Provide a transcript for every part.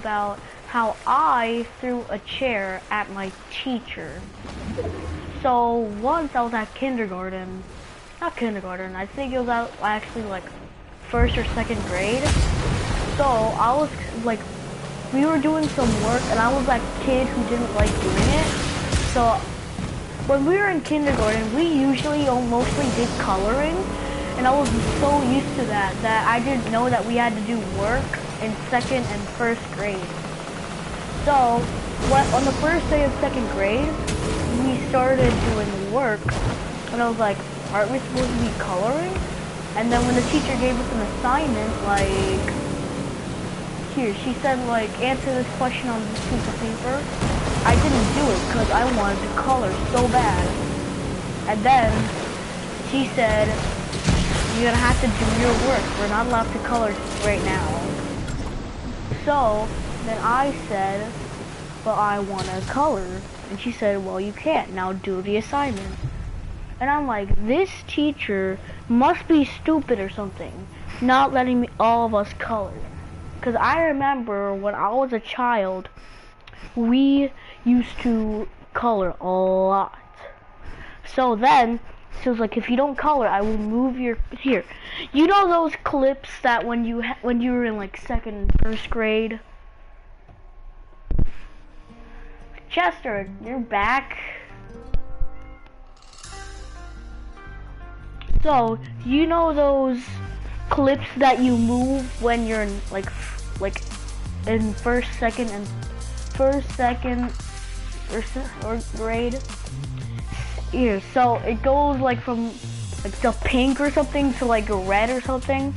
about how I threw a chair at my teacher. So once I was at kindergarten, not kindergarten, I think it was actually like first or second grade. So I was like, we were doing some work and I was that kid who didn't like doing it. So when we were in kindergarten, we usually mostly did coloring, and I was so used to that I didn't know that we had to do work in second and first grade. So on the first day of second grade, we started doing work, and I was like, aren't we supposed to be coloring? And then when the teacher gave us an assignment, like, here, she said, like, answer this question on this piece of paper. I didn't do it because I wanted to color so bad. And then she said, you're gonna have to do your work. We're not allowed to color right now. So then I said, but I want to color. And she said, well, you can't. Now do the assignment. And I'm like, this teacher must be stupid or something, not letting all of us color. Because I remember when I was a child, we used to color a lot. So then, she was like, if you don't color, I will move your, here. You know those clips that when you were in like second, first grade? Chester, you're back. So, you know those clips that you move when you're in like in first, second, or grade? Yeah, so it goes like from like the pink or something to like a red or something.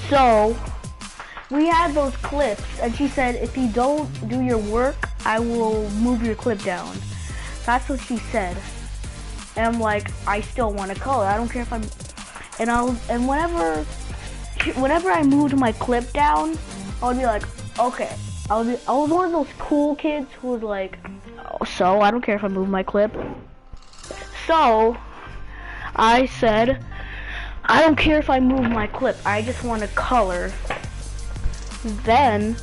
So we had those clips, and she said, if you don't do your work, I will move your clip down. That's what she said. And I'm like, I still want to color. I don't care if I'm, and whenever I moved my clip down, I would be like, okay. I was one of those cool kids who was like, oh, so I don't care if I move my clip. So I said, I don't care if I move my clip. I just want to color. Then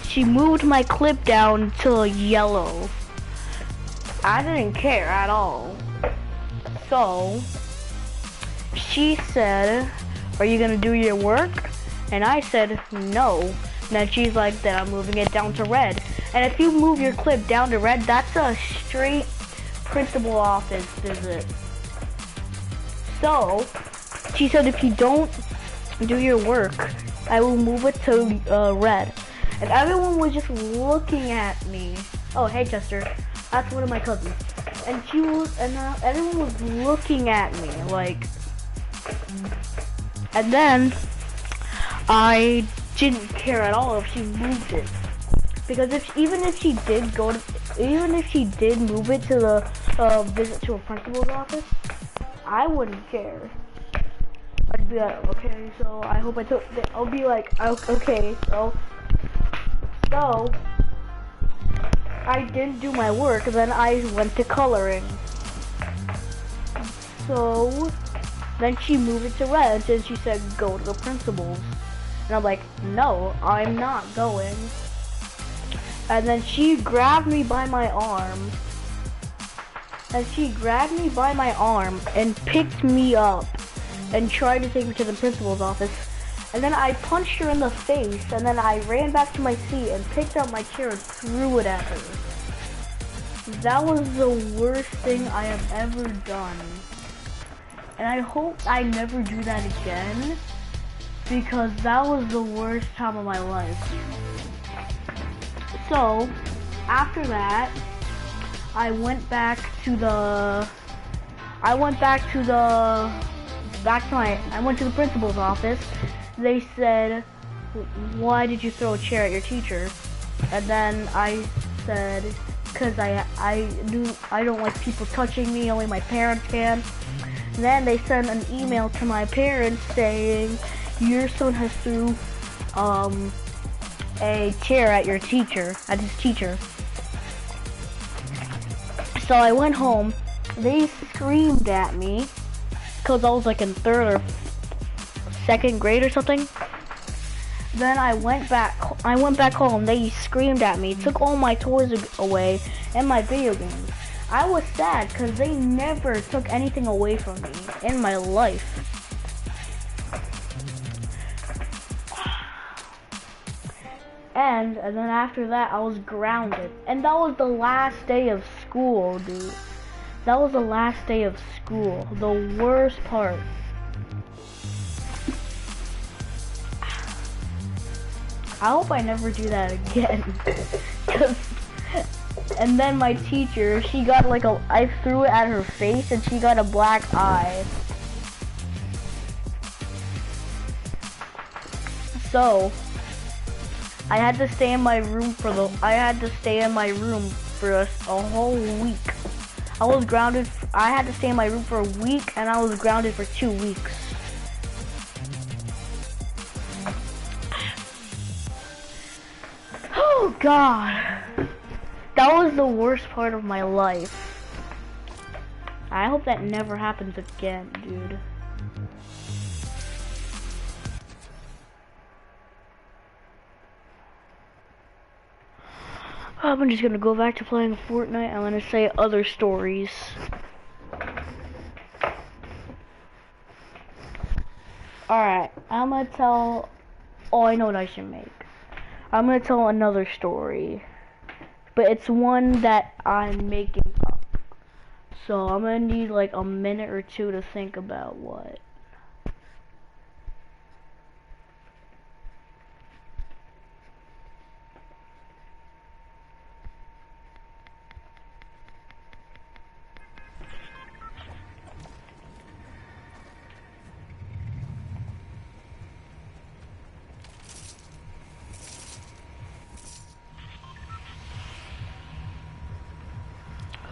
she moved my clip down to yellow. I didn't care at all. So she said, are you gonna do your work? And I said, no. And then she's like, then I'm moving it down to red. And if you move your clip down to red, that's a straight principal office visit. So she said, if you don't do your work, I will move it to red. And everyone was just looking at me. Oh, hey Chester, that's one of my cousins. And everyone was looking at me like, and then I didn't care at all if she moved it, because even if she did move it to the visit to a principal's office, I wouldn't care. I'd be like, okay, so I hope I'll be like, okay, so I didn't do my work, and then I went to coloring. So then she moved it to red, and she said, go to the principal's. And I'm like, no, I'm not going. And then she grabbed me by my arm. And picked me up and tried to take me to the principal's office. And then I punched her in the face, and then I ran back to my seat and picked up my chair and threw it at her. That was the worst thing I have ever done. And I hope I never do that again, because that was the worst time of my life. So after that, I went to the principal's office. They said, why did you throw a chair at your teacher? And then I said, because I don't like people touching me, only my parents can. And then they sent an email to my parents saying, your son has threw a chair at his teacher. So I went home. They screamed at me because I was like in third or second grade or something. Then I went back home. They screamed at me, took all my toys away and my video games. I was sad because they never took anything away from me in my life. And then after that, I was grounded. And that was the last day of school, dude. That was the last day of school. The worst part. I hope I never do that again. And then my teacher, she got like I threw it at her face and she got a black eye. So, I had to stay in my room for a whole week. I was grounded. I had to stay in my room for a week, and I was grounded for 2 weeks. Oh God, that was the worst part of my life. I hope that never happens again, dude. I'm just gonna go back to playing Fortnite. I'm gonna say other stories. Alright, I'm gonna tell... Oh, I know what I should make. I'm gonna tell another story. But it's one that I'm making up. So I'm gonna need like a minute or two to think about what.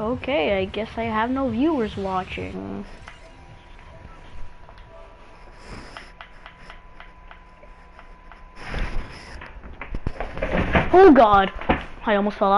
Okay, I guess I have no viewers watching. Oh God, I almost fell out.